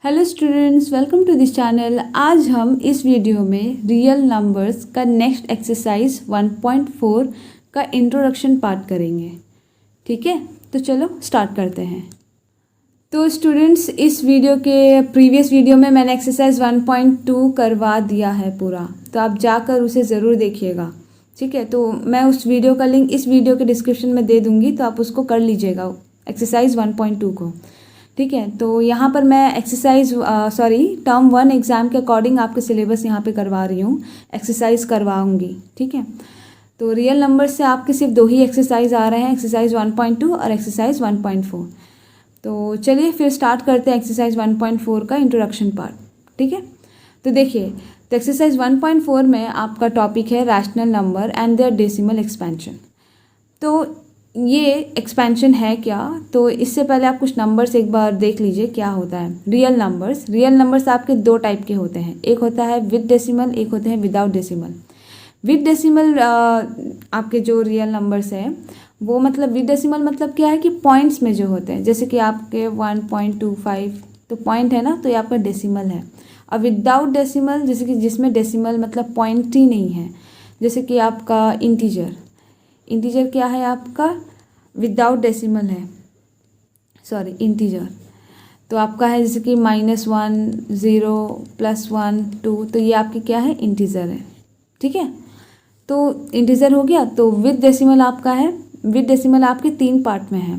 Hello students, welcome to this channel. आज हम इस वीडियो में रियल नंबर्स का नेक्स्ट एक्सरसाइज 1.4 का इंट्रोडक्शन पार्ट करेंगे। ठीक है, तो चलो स्टार्ट करते हैं। तो स्टूडेंट्स, इस वीडियो के प्रीवियस वीडियो में मैंने एक्सरसाइज 1.2 करवा दिया है पूरा, तो आप जाकर उसे ज़रूर देखिएगा। ठीक है, तो मैं उस वीडियो का लिंक इस वीडियो के डिस्क्रिप्शन में दे दूँगी, तो आप उसको कर लीजिएगा एक्सरसाइज 1.2 को। ठीक है, तो यहाँ पर मैं एक्सरसाइज टर्म 1 एग्ज़ाम के अकॉर्डिंग आपके सिलेबस यहाँ पे करवा रही हूँ, एक्सरसाइज करवाऊँगी। ठीक है, तो रियल नंबर से आपके सिर्फ 2 ही एक्सरसाइज आ रहे हैं, एक्सरसाइज 1.2 और एक्सरसाइज 1.4। तो चलिए फिर स्टार्ट करते हैं एक्सरसाइज 1.4 का इंट्रोडक्शन पार्ट। ठीक है, तो देखिए, तो एक्सरसाइज 1.4 में आपका टॉपिक है rational number and their decimal expansion. तो ये एक्सपेंशन है क्या, तो इससे पहले आप कुछ नंबर्स एक बार देख लीजिए क्या होता है। रियल नंबर्स आपके 2 टाइप के होते हैं, एक होता है विद डेसिमल, एक होते हैं विदाउट डेसिमल। विद डेसिमल आपके जो रियल नंबर्स हैं वो मतलब विद डेसिमल मतलब क्या है कि पॉइंट्स में जो होते हैं, जैसे कि आपके 1.25 तो पॉइंट है ना, तो ये आपका डेसिमल है। और विदाउट डेसिमल जैसे कि जिसमें डेसिमल मतलब पॉइंट ही नहीं है, जैसे कि आपका इंटीजर क्या है, आपका विदाउट डेसिमल है, इंटीजर तो आपका है जैसे कि -1, 0, +1, 2, तो ये आपकी क्या है, इंटीजर है। ठीक है, तो इंटीजर हो गया। तो विद डेसिमल आपका है, विद डेसिमल आपके 3 पार्ट में है।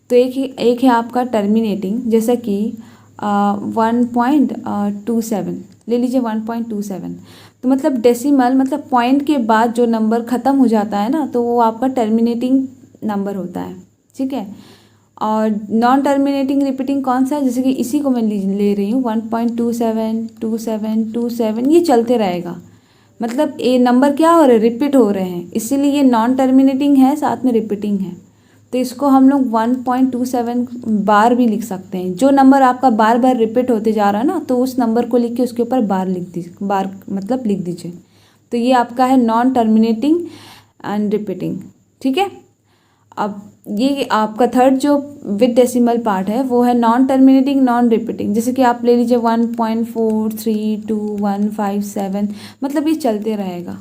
तो एक है आपका टर्मिनेटिंग, जैसा कि 1.27 ले लीजिए, 1.27 तो मतलब डेसिमल मतलब पॉइंट के बाद जो नंबर ख़त्म हो जाता है ना, तो वो आपका टर्मिनेटिंग नंबर होता है। ठीक है, और नॉन टर्मिनेटिंग रिपीटिंग कौन सा है, जैसे कि इसी को मैं ले रही हूँ 1.27, 27, 27, ये चलते रहेगा। मतलब ये नंबर क्या हो रहे हैं, रिपीट हो रहे हैं, इसीलिए ये नॉन टर्मिनेटिंग है, साथ में रिपीटिंग है। तो इसको हम लोग 1.27 बार भी लिख सकते हैं। जो नंबर आपका बार बार रिपीट होते जा रहा है ना, तो उस नंबर को लिख के उसके ऊपर बार लिख दीजिए, बार मतलब लिख दीजिए। तो ये आपका है नॉन टर्मिनेटिंग एंड रिपीटिंग। ठीक है, अब ये आपका थर्ड जो विद डेसिमल पार्ट है वो है नॉन टर्मिनेटिंग नॉन रिपीटिंग, जैसे कि आप ले लीजिए 1.432157, मतलब ये चलते रहेगा।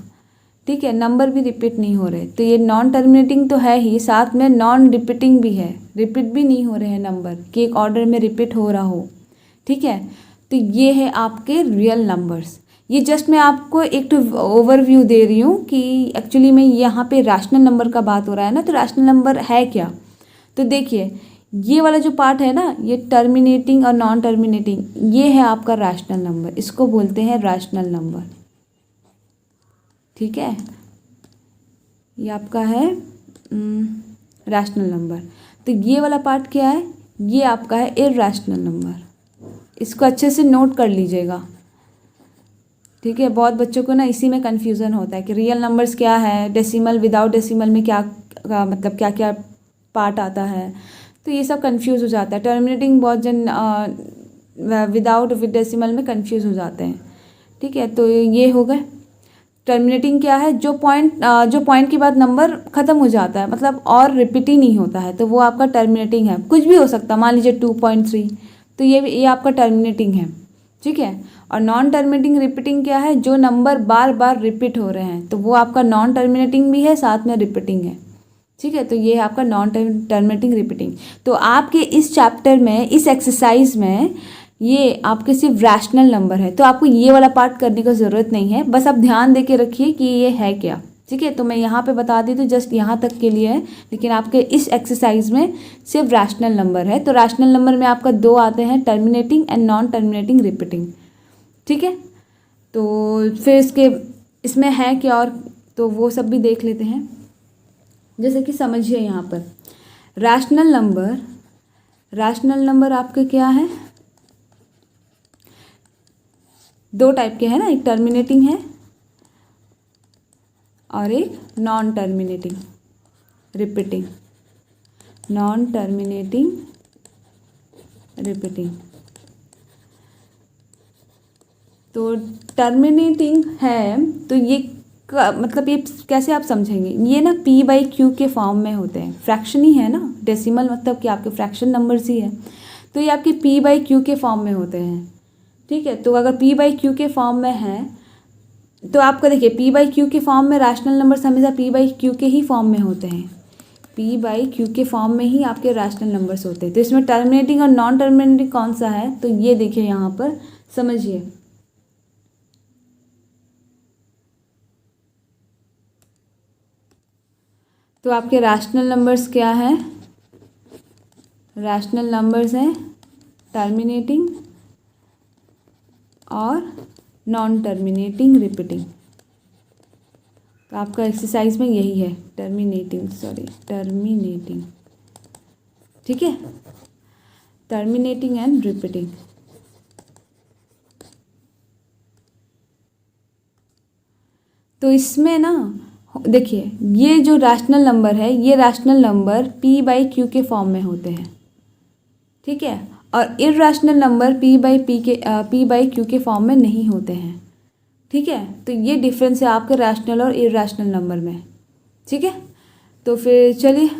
ठीक है, नंबर भी रिपीट नहीं हो रहे, तो ये नॉन टर्मिनेटिंग तो है ही, साथ में नॉन रिपीटिंग भी है, रिपीट भी नहीं हो रहे हैं नंबर कि एक ऑर्डर में रिपीट हो रहा हो। ठीक है, तो ये है आपके रियल नंबर्स। ये जस्ट मैं आपको एक तो ओवरव्यू दे रही हूँ कि एक्चुअली में यहाँ पे रैशनल नंबर का बात हो रहा है ना, तो रैशनल नंबर है क्या। तो देखिए, ये वाला जो पार्ट है ना, ये टर्मिनेटिंग और नॉन टर्मिनेटिंग, ये है आपका रैशनल नंबर, इसको बोलते हैं रैशनल नंबर। ठीक है, ये आपका है रैशनल नंबर। तो ये वाला पार्ट क्या है, ये आपका है इरैशनल नंबर। इसको अच्छे से नोट कर लीजिएगा। ठीक है, बहुत बच्चों को ना इसी में कन्फ्यूज़न होता है कि रियल नंबर्स क्या है, डेसिमल विदाउट डेसिमल में क्या मतलब क्या क्या पार्ट आता है, तो ये सब कंफ्यूज हो जाता है। टर्मिनेटिंग बहुत जन विदाउट विद डेसिमल में कंफ्यूज हो जाते हैं। ठीक है, तो ये हो गए। टर्मिनेटिंग क्या है, जो पॉइंट के बाद नंबर ख़त्म हो जाता है, मतलब और रिपीट ही नहीं होता है, तो वो आपका टर्मिनेटिंग है। कुछ भी हो सकता है, मान लीजिए 2.3, तो ये आपका टर्मिनेटिंग है। ठीक है, और नॉन टर्मिनेटिंग रिपीटिंग क्या है, जो नंबर बार बार रिपीट हो रहे हैं, तो वो आपका नॉन टर्मिनेटिंग भी है, साथ में रिपीटिंग है। ठीक है, तो ये है आपका नॉन टर्मिनेटिंग रिपीटिंग। तो आपके इस चैप्टर में, इस एक्सरसाइज में ये आपके सिर्फ रैशनल नंबर है, तो आपको ये वाला पार्ट करने की ज़रूरत नहीं है, बस आप ध्यान दे के रखिए कि ये है क्या। ठीक है, तो मैं यहाँ पे बता दी तो जस्ट यहाँ तक के लिए है, लेकिन आपके इस एक्सरसाइज में सिर्फ रैशनल नंबर है। तो रैशनल नंबर में आपका 2 आते हैं, terminating and non terminating repeating. ठीक है, तो फिर इसमें है क्या और, तो वो सब भी देख लेते हैं। जैसे कि समझिए यहाँ पर रैशनल नंबर आपके क्या है, 2 टाइप के हैं ना, एक टर्मिनेटिंग है और एक non terminating repeating. Non terminating repeating, तो टर्मिनेटिंग है तो ये मतलब ये कैसे आप समझेंगे, ये ना p/q के फॉर्म में होते हैं, फ्रैक्शन ही है ना, डेसिमल मतलब कि आपके फ्रैक्शन नंबर्स ही है। तो ये आपके पी बाई क्यू के फॉर्म में होते हैं। ठीक है, तो अगर पी बाई क्यू के फॉर्म में है तो आपका देखिए पी बाई क्यू के फॉर्म में रैशनल नंबर्स हमेशा पी बाई क्यू के ही फॉर्म में होते हैं। पी बाई क्यू के फॉर्म में ही आपके रैशनल नंबर्स होते हैं। तो इसमें टर्मिनेटिंग और नॉन टर्मिनेटिंग कौन सा है, तो ये देखिए यहाँ पर समझिए। तो आपके रैशनल नंबर्स क्या हैं, रैशनल नंबर्स हैं टर्मिनेटिंग और नॉन टर्मिनेटिंग रिपीटिंग। तो आपका एक्सरसाइज में यही है, टर्मिनेटिंग। ठीक है, टर्मिनेटिंग एंड रिपीटिंग। तो इसमें ना देखिए ये जो रैशनल नंबर है, ये rational number P by Q के फॉर्म में होते हैं। ठीक है, और irrational number P by Q के फॉर्म में नहीं होते हैं। ठीक है, तो ये डिफरेंस है आपके रैशनल और इरैशनल नंबर में। ठीक है, तो फिर चलिए,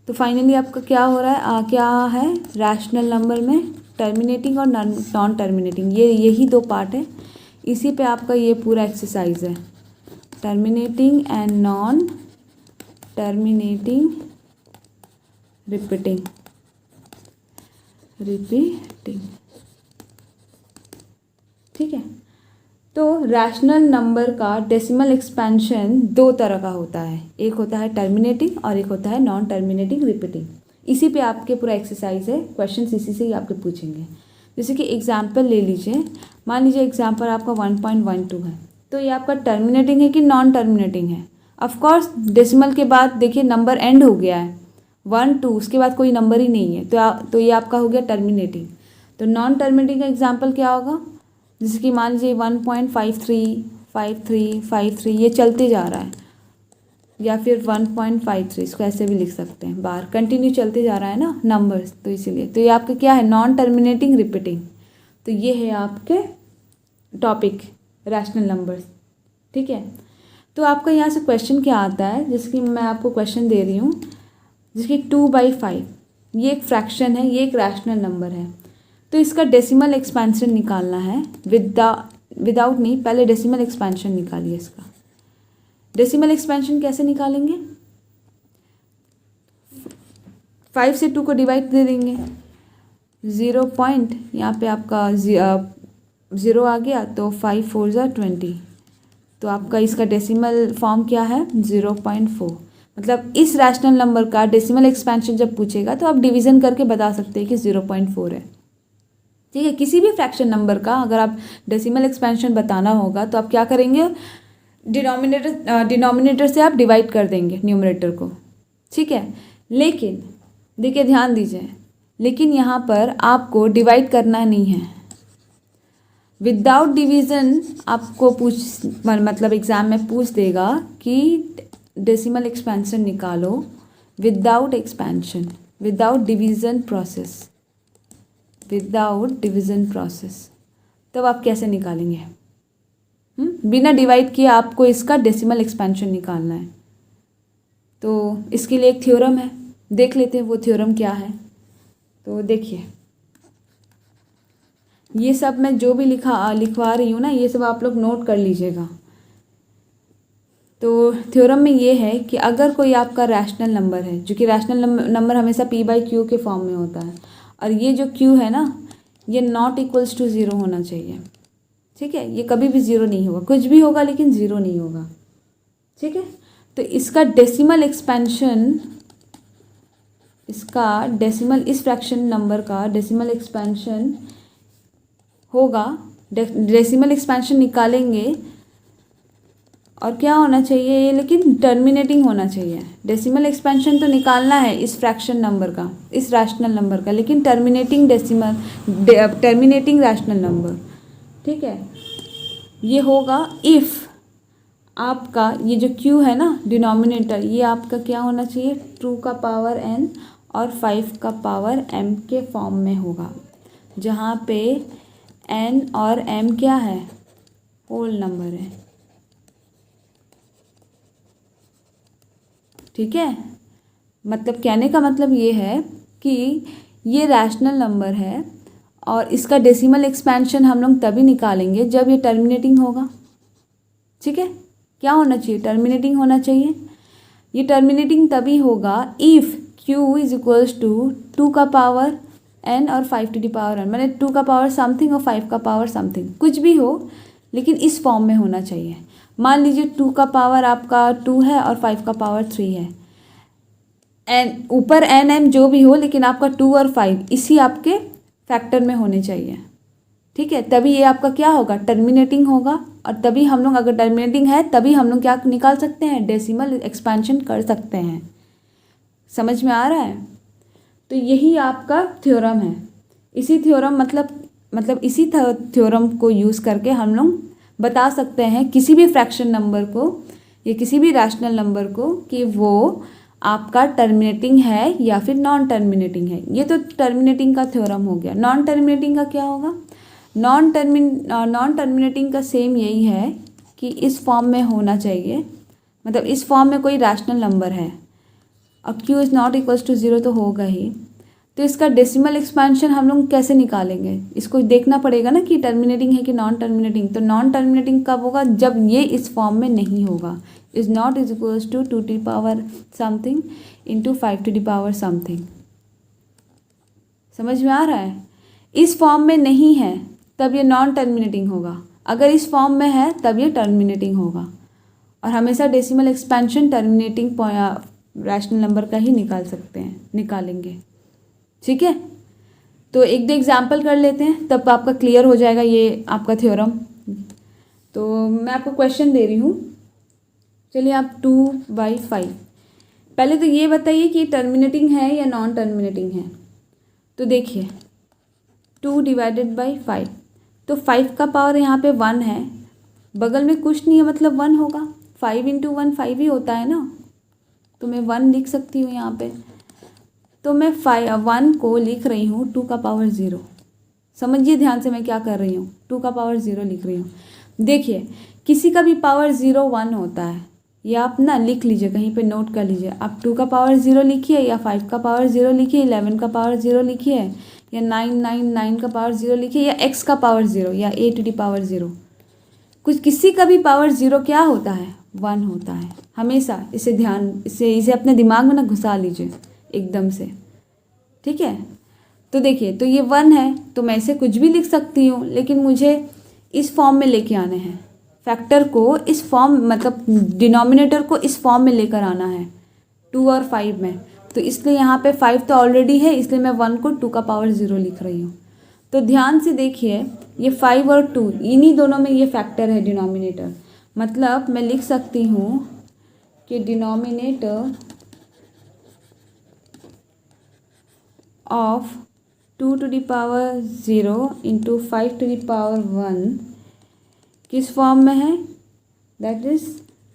तो फाइनली आपका क्या हो रहा है, क्या है रैशनल नंबर में टर्मिनेटिंग और नॉन टर्मिनेटिंग, ये यही दो पार्ट है। इसी पे आपका ये पूरा एक्सरसाइज है, terminating and non terminating repeating. ठीक है, तो रैशनल नंबर का डेसिमल एक्सपेंशन दो तरह का होता है, एक होता है टर्मिनेटिंग और एक होता है नॉन टर्मिनेटिंग रिपीटिंग। इसी पे आपके पूरा एक्सरसाइज है, क्वेश्चंस इसी से ही आपके पूछेंगे। जैसे कि एग्जांपल ले लीजिए, मान लीजिए एग्जांपल आपका 1.12 है, तो ये आपका टर्मिनेटिंग है कि नॉन टर्मिनेटिंग है। ऑफकोर्स डेसिमल के बाद देखिए नंबर एंड हो गया है 1 2, उसके बाद कोई नंबर ही नहीं है, तो ये आपका हो गया टर्मिनेटिंग। तो नॉन टर्मिनेटिंग का एग्जांपल क्या होगा, जैसे कि मान लीजिए 1.53 53 53 ये चलते जा रहा है, या फिर 1.53, इसको ऐसे भी लिख सकते हैं, बार कंटिन्यू चलते जा रहा है ना नंबर्स, तो इसीलिए तो ये आपका क्या है, नॉन टर्मिनेटिंग रिपीटिंग। तो ये है आपके टॉपिक रैशनल नंबर्स। ठीक है, तो आपका यहाँ से क्वेश्चन क्या आता है, जैसे कि मैं आपको क्वेश्चन दे रही हूँ, जैसे कि 2/5 ये एक फ्रैक्शन है, ये एक रैशनल नंबर है, तो इसका डेसिमल एक्सपेंशन निकालना है। विदाउट नहीं, पहले डेसिमल एक्सपेंशन निकालिए इसका। डेसिमल एक्सपेंशन कैसे निकालेंगे, 5 से 2 को डिवाइड दे देंगे, 0 पॉइंट यहाँ पे आपका 0 आ गया, तो 5 4 ज़ा 20, तो आपका इसका डेसिमल फॉर्म क्या है 0.4। मतलब इस रैशनल नंबर का डेसिमल एक्सपेंशन जब पूछेगा तो आप डिवीज़न करके बता सकते हैं कि 0.4 है। ठीक है, किसी भी फ्रैक्शन नंबर का अगर आप डेसिमल एक्सपेंशन बताना होगा तो आप क्या करेंगे, डिनोमिनेटर से आप डिवाइड कर देंगे न्यूमरेटर को। ठीक है, लेकिन देखिए ध्यान दीजिए, लेकिन यहाँ पर आपको डिवाइड करना नहीं है। विदाउट डिवीज़न आपको मतलब एग्ज़ाम में पूछ देगा कि डेसिमल एक्सपेंशन निकालो without expansion, without division process, तब आप कैसे निकालेंगे, बिना डिवाइड किए आपको इसका डेसिमल एक्सपेंशन निकालना है। तो इसके लिए एक थ्योरम है, देख लेते हैं वो थ्योरम क्या है। तो देखिए ये सब मैं जो भी लिखवा रही हूँ ना, ये सब आप लोग नोट कर लीजिएगा। तो थ्योरम में ये है कि अगर कोई आपका रैशनल नंबर है, जो कि रैशनल नंबर हमेशा पी बाई क्यू के फॉर्म में होता है, और ये जो क्यू है ना ये नॉट इक्वल्स टू 0 होना चाहिए। ठीक है, ये कभी भी 0 नहीं होगा, कुछ भी होगा लेकिन 0 नहीं होगा। ठीक है, तो इसका डेसिमल एक्सपेंशन, इस फ्रैक्शन नंबर का डेसिमल एक्सपेंशन होगा, डेसिमल एक्सपेंशन निकालेंगे, और क्या होना चाहिए ये, लेकिन टर्मिनेटिंग होना चाहिए। डेसिमल एक्सपेंशन तो निकालना है इस फ्रैक्शन नंबर का, इस रैशनल नंबर का, लेकिन टर्मिनेटिंग रैशनल नंबर। ठीक है, ये होगा इफ़ आपका ये जो q है ना डिनोमिनेटर, ये आपका क्या होना चाहिए 2 का पावर n और 5 का पावर m के फॉर्म में होगा, जहाँ पे n और m क्या है, होल नंबर है। ठीक है, मतलब कहने का मतलब ये है कि ये रैशनल नंबर है और इसका डेसिमल एक्सपेंशन हम लोग तभी निकालेंगे जब ये टर्मिनेटिंग होगा। ठीक है, क्या होना चाहिए? टर्मिनेटिंग होना चाहिए। ये टर्मिनेटिंग तभी होगा if q is equals to 2 का पावर n और 5 टू द पावर n, मैंने 2 का पावर समथिंग और 5 का पावर समथिंग, कुछ भी हो लेकिन इस फॉर्म में होना चाहिए। मान लीजिए 2 का पावर आपका 2 है और 5 का पावर 3 है, एन ऊपर n m जो भी हो, लेकिन आपका 2 और 5 इसी आपके फैक्टर में होने चाहिए। ठीक है, तभी ये आपका क्या होगा? टर्मिनेटिंग होगा। और तभी हम लोग, अगर टर्मिनेटिंग है तभी हम लोग क्या निकाल सकते हैं? डेसिमल एक्सपेंशन कर सकते हैं। समझ में आ रहा है? तो यही आपका थ्योरम है। इसी थ्योरम मतलब इसी थ्योरम को यूज़ करके हम लोग बता सकते हैं किसी भी फ्रैक्शन नंबर को या किसी भी रैशनल नंबर को कि वो आपका टर्मिनेटिंग है या फिर नॉन टर्मिनेटिंग है। ये तो टर्मिनेटिंग का थ्योरम हो गया। नॉन टर्मिनेटिंग का क्या होगा? नॉन टर्मिनेटिंग का सेम यही है कि इस फॉर्म में होना चाहिए, मतलब इस फॉर्म में कोई रैशनल नंबर है। अब q is not equals to 0 तो होगा ही, तो इसका डेसिमल एक्सपेंशन हम लोग कैसे निकालेंगे? इसको देखना पड़ेगा ना कि टर्मिनेटिंग है कि नॉन टर्मिनेटिंग। तो नॉन टर्मिनेटिंग कब होगा? जब ये इस फॉर्म में नहीं होगा। Is not is equals to 2 to the power something into 5 to the power something. समझ में आ रहा है? इस फॉर्म में नहीं है तब ये नॉन टर्मिनेटिंग होगा, अगर इस फॉर्म में है तब ये टर्मिनेटिंग होगा। और हमेशा decimal expansion terminating rational number का ही निकालेंगे। ठीक है, तो एक दो एग्जाम्पल कर लेते हैं, तब आपका क्लियर हो जाएगा ये आपका थ्योरम। तो मैं आपको क्वेश्चन दे रही हूँ, चलिए आप 2/5। पहले तो ये बताइए कि टर्मिनेटिंग है या नॉन टर्मिनेटिंग है। तो देखिए 2 डिवाइडेड बाई 5, तो 5 का पावर यहाँ पे 1 है, बगल में कुछ नहीं है मतलब 1 होगा। 5 इंटू 1 5 ही होता है ना, तो मैं 1 लिख सकती हूँ यहाँ पे। तो मैं 1 को लिख रही हूँ 2 का पावर 0। समझिए ध्यान से मैं क्या कर रही हूँ, 2 का पावर 0 लिख रही हूँ। देखिए किसी का भी पावर 0 1 होता है, ये आप ना लिख लीजिए, कहीं पे नोट कर लीजिए। आप 2 का पावर 0 लिखिए या 5 का पावर 0 लिखिए, 11 का पावर 0 लिखिए या 9 का पावर 0 लिखिए या x का पावर 0 या a टू द पावर 0। किसी का भी पावर 0 क्या होता है? 1 होता है हमेशा। इसे अपने दिमाग में ना घुसा लीजिए एकदम से। ठीक है, तो देखिए तो ये 1 है, तो मैं इसे कुछ भी लिख सकती हूँ, लेकिन मुझे इस फॉर्म में लेके आने हैं। फैक्टर को इस फॉर्म, मतलब डिनोमिनेटर को इस फॉर्म में लेकर आना है 2 और 5 में। तो इसलिए यहाँ पे 5 तो ऑलरेडी है, इसलिए मैं 1 को 2 का पावर 0 लिख रही हूँ। तो ध्यान से देखिए, ये 5 और 2 इन्हीं दोनों में ये फैक्टर है डिनोमिनेटर। मतलब मैं लिख सकती हूँ कि denominator of 2 to the power 0 into 5 to the power 1 किस फॉर्म में है? That is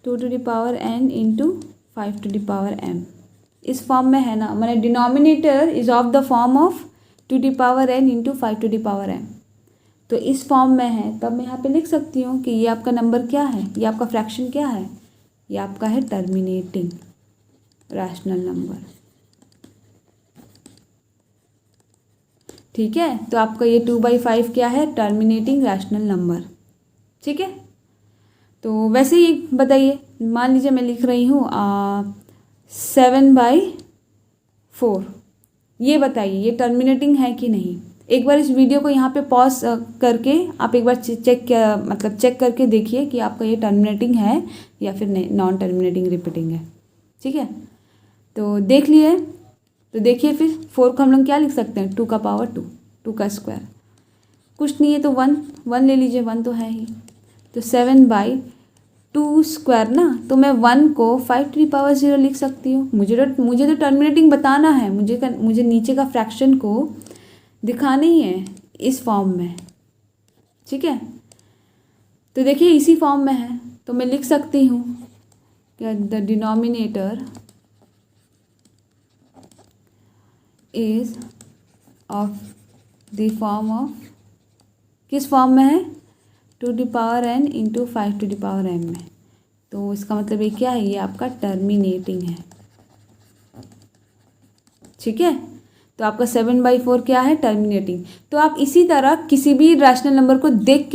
2 to the power n into 5 to the power m। इस फॉर्म में है ना, मैंने denominator is of the form of 2 to the power n into 5 to the power m। तो इस फॉर्म में है, तब मैं यहाँ पे लिख सकती हूँ कि ये आपका नंबर क्या है, ये आपका फ्रैक्शन क्या है? ये आपका है टर्मिनेटिंग रैशनल नंबर। ठीक है, तो आपका ये 2/5 क्या है? Terminating rational number. ठीक है, तो वैसे ही बताइए, मान लीजिए मैं लिख रही हूँ 7/4। ये बताइए ये टर्मिनेटिंग है कि नहीं। एक बार इस वीडियो को यहाँ पे पॉज करके आप एक बार चेक करके देखिए कि आपका ये टर्मिनेटिंग है या फिर नॉन टर्मिनेटिंग रिपीटिंग है। ठीक है, तो देख लिए। तो देखिए फिर 4 को हम लोग क्या लिख सकते हैं? 2 का पावर 2, 2 का स्क्वायर, कुछ नहीं है तो 1 ले लीजिए, 1 तो है ही। तो 7/2 स्क्वायर ना, तो मैं 1 को 5 टू द पावर 0 लिख सकती हूँ। मुझे तो टर्मिनेटिंग बताना है, मुझे नीचे का फ्रैक्शन को दिखाना ही है इस फॉर्म में। ठीक है, तो देखिए इसी फॉर्म में है, तो मैं लिख सकती हूँ कि the denominator is of the form of, किस फॉर्म में है? 2 to the power n into 5 to the power m में। तो इसका मतलब ये क्या है? ये आपका टर्मिनेटिंग है। ठीक है, तो आपका 7/4 क्या है, टर्मिनेटिंग। तो आप इसी तरह किसी भी रैशनल नंबर को देख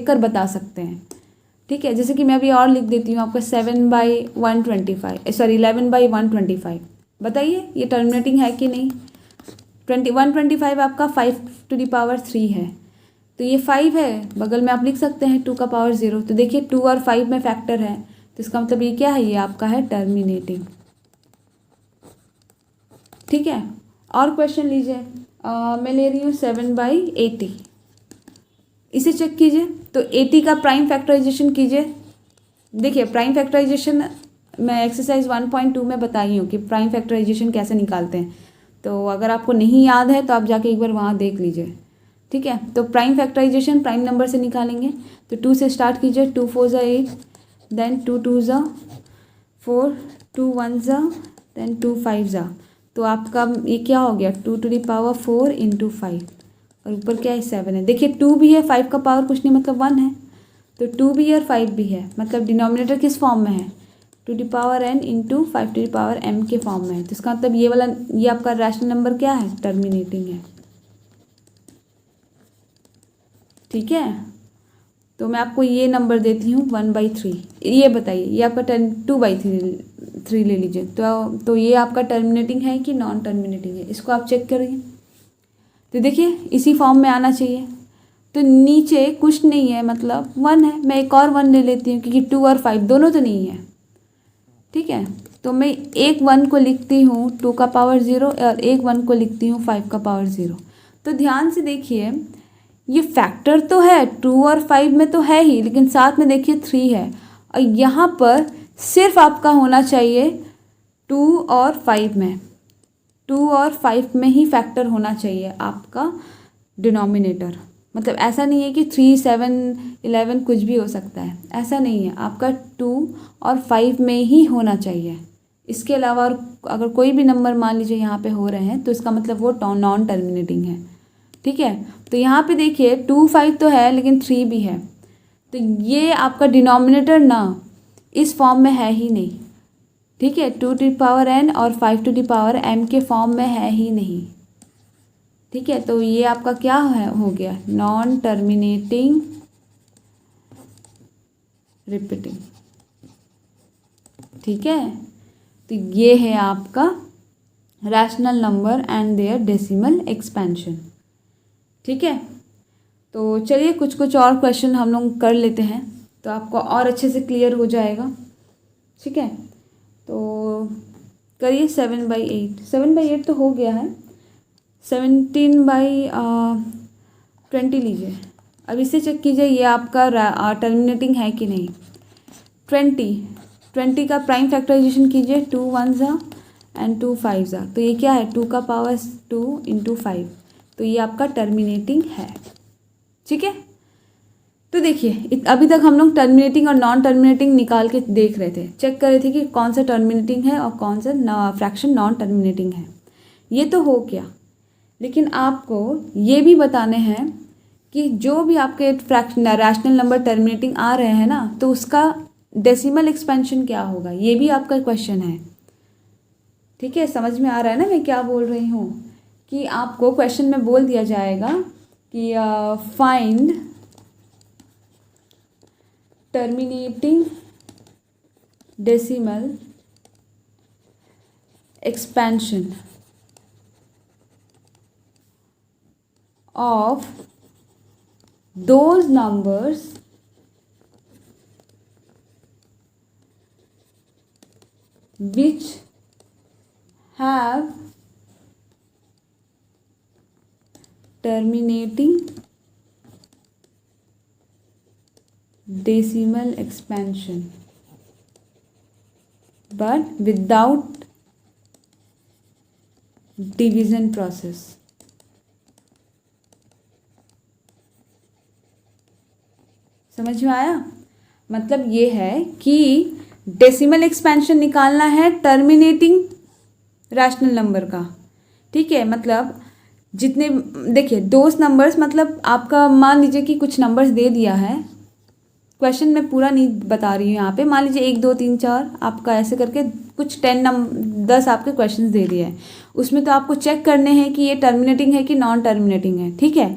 कर बता सकते हैं, ठीक है। जैसे कि मैं अभी और लिख देती हूँ आपका 7/125, सॉरी 11/125। बताइए ये टर्मिनेटिंग है कि नहीं। 125 आपका 5⁻³ है, तो ये 5 है, बगल में आप लिख सकते हैं 2⁻0। तो देखिए 2 और 5 में फैक्टर है, तो इसका मतलब ये क्या है, ये आपका है टर्मिनेटिंग, ठीक है। और क्वेश्चन लीजिए, मैं ले रही हूँ 7/80। इसे चेक कीजिए, तो 80 का प्राइम फैक्टराइजेशन कीजिए। देखिए प्राइम फैक्टराइजेशन मैं एक्सरसाइज 1.2 में बताई हूँ कि प्राइम फैक्टराइजेशन कैसे निकालते हैं, तो अगर आपको नहीं याद है तो आप जाके एक बार वहाँ देख लीजिए, ठीक है। तो प्राइम फैक्टराइजेशन प्राइम नंबर से निकालेंगे, तो 2 से स्टार्ट कीजिए, 2 4 ज़ा 8, देन 2 2 ज़ा 4, 2 1 ज़ा, देन 2 5 ज़ा। तो आपका ये क्या हो गया, 2⁴ इंटू 5, और ऊपर क्या है 7 है। देखिए 2 भी है, 5 का पावर कुछ नहीं मतलब 1 है, तो 2 भी है और 5 भी है, मतलब डिनोमिनेटर किस फॉर्म में है, 2n इंटू 5m के फॉर्म में है। तो इसका मतलब ये आपका रैशनल नंबर क्या है, टर्मिनेटिंग है, ठीक है। तो मैं आपको ये नंबर देती हूँ 1/3। ये बताइए, ये आपका 2/3 ले लीजिए, तो ये आपका टर्मिनेटिंग है कि नॉन टर्मिनेटिंग है, इसको आप चेक करिए। तो देखिए इसी फॉर्म में आना चाहिए, तो नीचे कुछ नहीं है मतलब 1 है। मैं एक और 1 ले लेती हूँ क्योंकि 2 और 5 दोनों तो नहीं है, ठीक है। तो मैं एक 1 को लिखती हूँ 2⁻0 और एक 1 को लिखती हूँ 5⁻0। तो ध्यान से देखिए, ये फैक्टर तो है 2 और 5 में तो है ही, लेकिन साथ में देखिए 3 है, और यहाँ पर सिर्फ आपका होना चाहिए 2 और 5 में, 2 और 5 में ही फैक्टर होना चाहिए आपका डिनोमिनेटर। मतलब ऐसा नहीं है कि 3 7 11 कुछ भी हो सकता है, ऐसा नहीं है, आपका 2 और 5 में ही होना चाहिए। इसके अलावा और अगर कोई भी नंबर मान लीजिए यहाँ पे हो रहे हैं तो इसका मतलब वो नॉन टर्मिनेटिंग है, ठीक है। तो यहाँ पे देखिए 2 5 तो है लेकिन 3 भी है, तो ये आपका डिनोमिनेटर ना इस फॉर्म में है ही नहीं, ठीक है। 2n और 5m के फॉर्म में है ही नहीं, ठीक है। तो ये आपका क्या है, हो गया नॉन टर्मिनेटिंग रिपीटिंग, ठीक है। तो ये है आपका rational number and their decimal expansion, ठीक है। तो चलिए कुछ और क्वेश्चन हम लोग कर लेते हैं, तो आपको और अच्छे से क्लियर हो जाएगा, ठीक है। तो करिए 7/8। 7/8 तो हो गया है, 17/20 लीजिए। अब इसे चेक कीजिए ये आपका टर्मिनेटिंग है कि नहीं। 20 का प्राइम फैक्टराइजेशन कीजिए, 2 1 ज़ा एंड 2 5 ज़ा, तो ये क्या है 2⁻2 इंटू 5, तो ये आपका टर्मिनेटिंग है, ठीक है। तो देखिए अभी तक हम लोग टर्मिनेटिंग और नॉन टर्मिनेटिंग निकाल के देख रहे थे, चेक कर रहे थे कि कौन सा टर्मिनेटिंग है और कौन सा फ्रैक्शन नॉन टर्मिनेटिंग है। ये तो हो गया, लेकिन आपको ये भी बताने हैं कि जो भी आपके फ्रैक्शन रैशनल नंबर टर्मिनेटिंग आ रहे हैं ना, तो उसका डेसिमल एक्सपेंशन क्या होगा, ये भी आपका क्वेश्चन है, ठीक है। समझ में आ रहा है ना मैं क्या बोल रही हूँ, कि आपको क्वेश्चन में बोल दिया जाएगा कि find terminating decimal expansion of those numbers which have terminating decimal expansion but without division process। समझ में आया, मतलब ये है कि डेसिमल एक्सपेंशन निकालना है टर्मिनेटिंग रैशनल नंबर का, ठीक है। मतलब जितने देखिए दोस्त नंबर्स, मतलब आपका मान लीजिए कि कुछ नंबर्स दे दिया है, क्वेश्चन में पूरा नहीं बता रही हूँ यहाँ पे, मान लीजिए 1 2 3 4 आपका ऐसे करके कुछ 10 आपके क्वेश्चंस दे दिए हैं, उसमें तो आपको चेक करने हैं कि ये टर्मिनेटिंग है कि नॉन टर्मिनेटिंग है, ठीक है।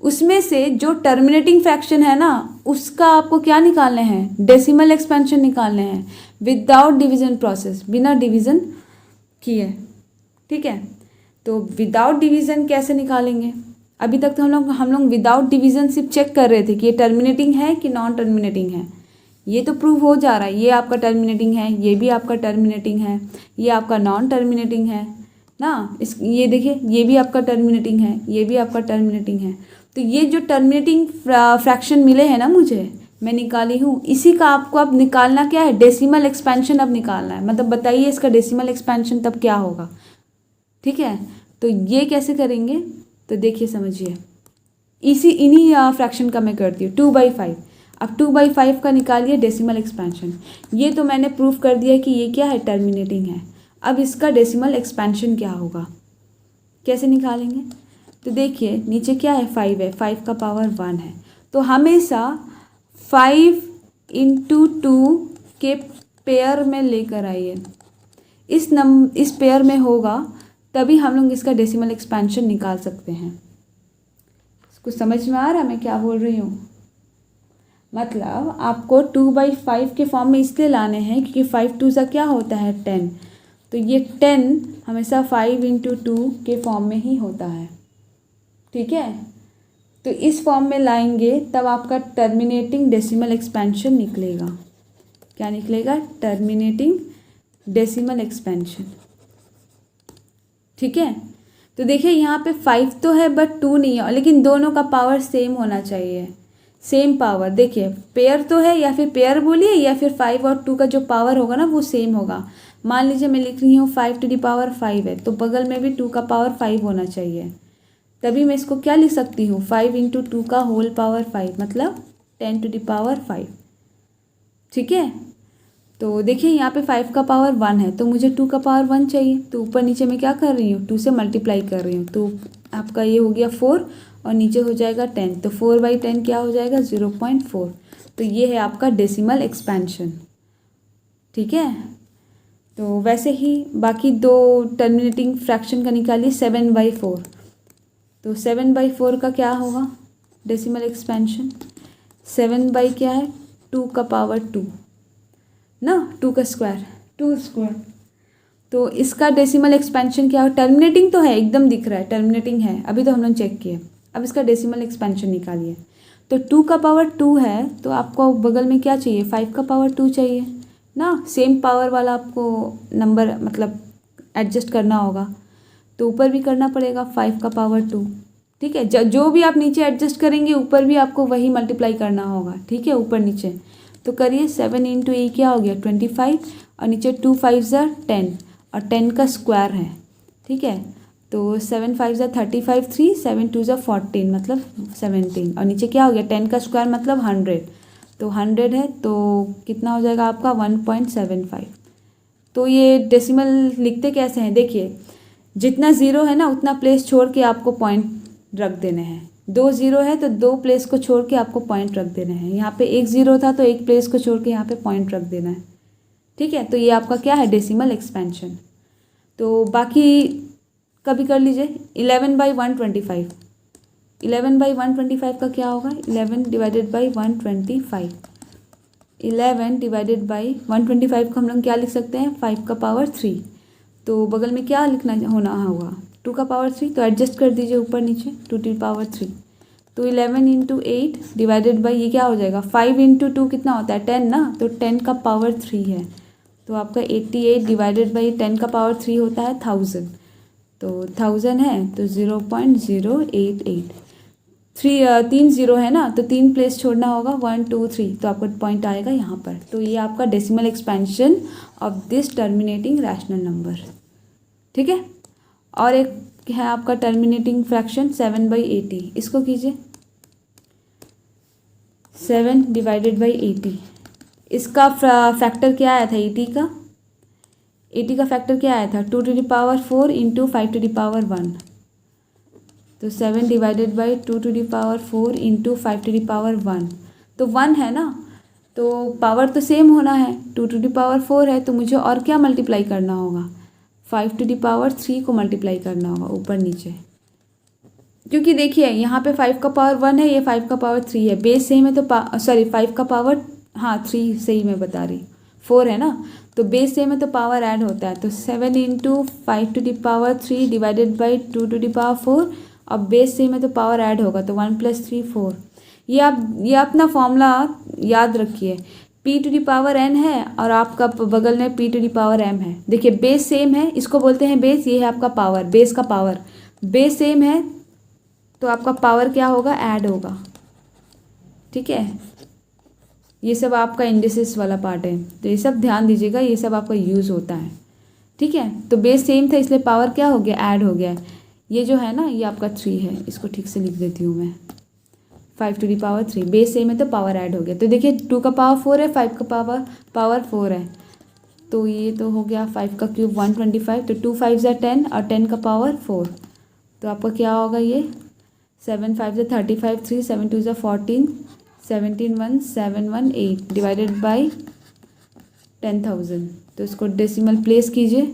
उसमें से जो टर्मिनेटिंग फ्रैक्शन है ना, उसका आपको क्या निकालने हैं, डेसिमल एक्सपेंशन निकालने हैं विदाउट डिवीजन प्रोसेस, बिना डिवीजन किए, ठीक है। तो विदाउट डिवीजन कैसे निकालेंगे, अभी तक तो हम लोग विदाउट डिवीजन सिर्फ चेक कर रहे थे कि ये टर्मिनेटिंग है कि नॉन टर्मिनेटिंग है। ये तो प्रूव हो जा रहा है, ये आपका टर्मिनेटिंग है, ये भी आपका टर्मिनेटिंग है, ये आपका नॉन टर्मिनेटिंग है ना। ये देखिए, ये भी आपका टर्मिनेटिंग है, ये भी आपका टर्मिनेटिंग है। तो ये जो टर्मिनेटिंग फ्रैक्शन मिले हैं ना मुझे, मैं निकाली हूँ, इसी का आपको अब निकालना क्या है, डेसिमल एक्सपेंशन अब निकालना है। मतलब बताइए इसका डेसिमल एक्सपेंशन तब क्या होगा, ठीक है। तो ये कैसे करेंगे, तो देखिए समझिए, इन्हीं फ्रैक्शन का मैं करती हूँ 2/5। अब 2/5 का निकालिए डेसिमल एक्सपेंशन। ये तो मैंने प्रूफ कर दिया कि ये क्या है, टर्मिनेटिंग है। अब इसका डेसिमल एक्सपेंशन क्या होगा, कैसे निकालेंगे, तो देखिए नीचे क्या है, 5 है, 5 का पावर 1 है। तो हमेशा 5 × 2 के पेयर में लेकर आइए, इस पेयर में होगा तभी हम लोग इसका डेसिमल एक्सपेंशन निकाल सकते हैं। कुछ समझ में आ रहा है मैं क्या बोल रही हूँ, मतलब आपको 2/5 के फॉर्म में इसलिए लाने हैं क्योंकि 5 2 सा क्या होता है, 10। तो ये 10 हमेशा 5 × 2 के फॉर्म में ही होता है, ठीक है। तो इस फॉर्म में लाएंगे तब आपका टर्मिनेटिंग डेसिमल एक्सपेंशन निकलेगा। क्या निकलेगा, टर्मिनेटिंग डेसिमल एक्सपेंशन, ठीक है। तो देखिए यहाँ पे 5 तो है बट 2 नहीं है, लेकिन दोनों का पावर सेम होना चाहिए, सेम पावर। देखिए पेयर तो है, या फिर पेयर बोलिए, या फिर 5 और 2 का जो पावर होगा ना वो सेम होगा। मान लीजिए मैं लिख रही हूँ 5⁵ है, तो बगल में भी 2 का पावर 5 होना चाहिए, तभी मैं इसको क्या लिख सकती हूँ, 5 × 2 का होल पावर 5, मतलब 10⁵, ठीक है। तो देखिए यहाँ पे 5 का पावर 1 है, तो मुझे 2 का पावर 1 चाहिए, तो ऊपर नीचे मैं क्या कर रही हूँ, 2 से मल्टीप्लाई कर रही हूँ। तो आपका ये हो गया 4 और नीचे हो जाएगा 10, तो 4/10 क्या हो जाएगा, 0.4। तो ये है आपका डेसिमल एक्सपेंशन, ठीक है। तो वैसे ही बाकी दो टर्मिनेटिंग फ्रैक्शन का निकालिए, 7/4। तो 7/4 का क्या होगा डेसिमल एक्सपेंशन, 7 क्या है, 2 का पावर 2 ना, 2 का स्क्वायर, 2²। तो इसका डेसिमल एक्सपेंशन क्या हो, टर्मिनेटिंग तो है, एकदम दिख रहा है टर्मिनेटिंग है, अभी तो हम लोग चेक किए। अब इसका डेसिमल एक्सपेंशन निकालिए। तो 2 का पावर 2 है, तो आपको बगल में क्या चाहिए, 5 का पावर 2 चाहिए ना, सेम पावर वाला आपको नंबर मतलब एडजस्ट करना होगा, तो ऊपर भी करना पड़ेगा 5 का पावर 2, ठीक है। जो भी आप नीचे एडजस्ट करेंगे ऊपर भी आपको वही मल्टीप्लाई करना होगा, ठीक है, ऊपर नीचे। तो करिए 7 × A क्या हो गया, 25, और नीचे 2 5 10 और 10 का स्क्वायर है, ठीक है। तो 7 5 35, 3 7 2 14 मतलब 17, और नीचे क्या हो गया, 10 का स्क्वायर मतलब 100, तो 100 है, तो कितना हो जाएगा आपका 1.75। तो ये डेसिमल लिखते कैसे हैं, देखिए जितना ज़ीरो है ना उतना प्लेस छोड़ के आपको पॉइंट रख देने हैं, 2 ज़ीरो है तो 2 प्लेस को छोड़ के आपको पॉइंट रख देना है। यहाँ पे 1 ज़ीरो था तो 1 प्लेस को छोड़ के यहाँ पे पॉइंट रख देना है, ठीक है। तो ये आपका क्या है, डेसिमल एक्सपेंशन। तो बाकी कभी कर लीजिए, 11/125, 11/125 का क्या होगा, 11/125, 11/125 को हम लोग क्या लिख सकते हैं, 5 का पावर 3। तो बगल में क्या लिखना होना होगा, 2 का पावर 3, तो एडजस्ट कर दीजिए ऊपर नीचे, 2 की पावर 3। तो 11 × 8 डिवाइडेड बाई ये क्या हो जाएगा, 5 × 2 कितना होता है, 10 ना, तो 10 का पावर 3 है, तो आपका 88 डिवाइडेड बाई 10 का पावर 3 होता है 1000। तो 1000 है तो 0.088, 3 ज़ीरो है ना, तो 3 प्लेस छोड़ना होगा, 1 2 3, तो आपका पॉइंट आएगा यहाँ पर। तो ये आपका decimal expansion of this terminating rational number, ठीक है। और एक है आपका टर्मिनेटिंग फ्रैक्शन 7/80, इसको कीजिए 7 डिवाइडेड बाई 80। इसका फैक्टर क्या आया था 80 का, 80 का फैक्टर क्या आया था, 2 to the power 4 × 5 to the power 1। तो 7 divided by 2 to the power 4 × 5 to the power 1, तो 1 है ना, तो पावर तो सेम होना है, 2 टू द पावर 4 है, तो मुझे और क्या मल्टीप्लाई करना होगा, 5 टू द पावर 3 को मल्टीप्लाई करना होगा ऊपर नीचे। क्योंकि देखिए यहाँ पे 5 का पावर 1 है, ये 5 का पावर 3 है, बेस सेम है तो 5 का पावर, हाँ 3 सही मैं बता रही, 4 है ना, तो बेस सेम है तो पावर ऐड होता है। तो 7 into 5 to the power 3 divided by 2 to the power 4, अब बेस सेम है तो पावर ऐड होगा, तो 1 + 3 4। ये अपना फॉर्मूला याद रखिए, p to the power n है और आपका बगल में p to the power m है। देखिए बेस सेम है, इसको बोलते हैं बेस, ये है आपका पावर, बेस का पावर, बेस सेम है तो आपका पावर क्या होगा, ऐड होगा। ठीक है, ये सब आपका इंडिसेस वाला पार्ट है, तो ये सब ध्यान दीजिएगा, ये सब आपका यूज़ होता है। ठीक है, तो बेस सेम था इसलिए पावर क्या हो गया, ऐड हो गया। ये जो है ना, ये आपका 3 है, इसको ठीक से लिख देती हूँ मैं, 5 to the power 3, base same है तो पावर ऐड हो गया। तो देखिए 2 का पावर 4 है, 5 का पावर 4 है, तो ये तो हो गया 5 का क्यूब 125, तो 2 5 ज़ा 10 और 10 का पावर 4, तो आपका क्या होगा, ये 7 5 ज़ा 35, 3 7 2 ज़ा 14, 17 1 7 1 8 डिवाइडेड बाई 10,000। तो इसको डेसिमल प्लेस कीजिए,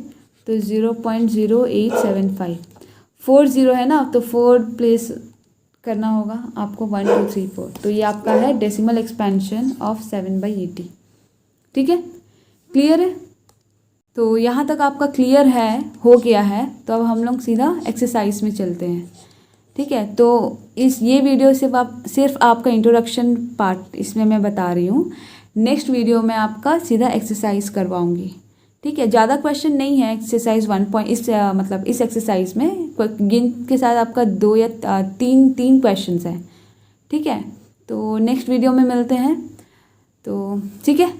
तो 0.0875, 4 0 है ना, तो 4 प्लेस करना होगा आपको, 1 2 3 4, तो ये आपका है डेसिमल एक्सपेंशन ऑफ 7/80। ठीक है, क्लियर है? तो यहाँ तक आपका क्लियर है, हो गया है, तो अब हम लोग सीधा एक्सरसाइज में चलते हैं। ठीक है, तो ये वीडियो सिर्फ आपका इंट्रोडक्शन पार्ट इसमें मैं बता रही हूँ। नेक्स्ट वीडियो में आपका सीधा एक्सरसाइज करवाऊँगी। ठीक है, ज़्यादा क्वेश्चन नहीं है एक्सरसाइज 1 पॉइंट, इस एक्सरसाइज में गिनती के साथ आपका 2 या 3 क्वेश्चन हैं। ठीक है, तो नेक्स्ट वीडियो में मिलते हैं, तो ठीक है।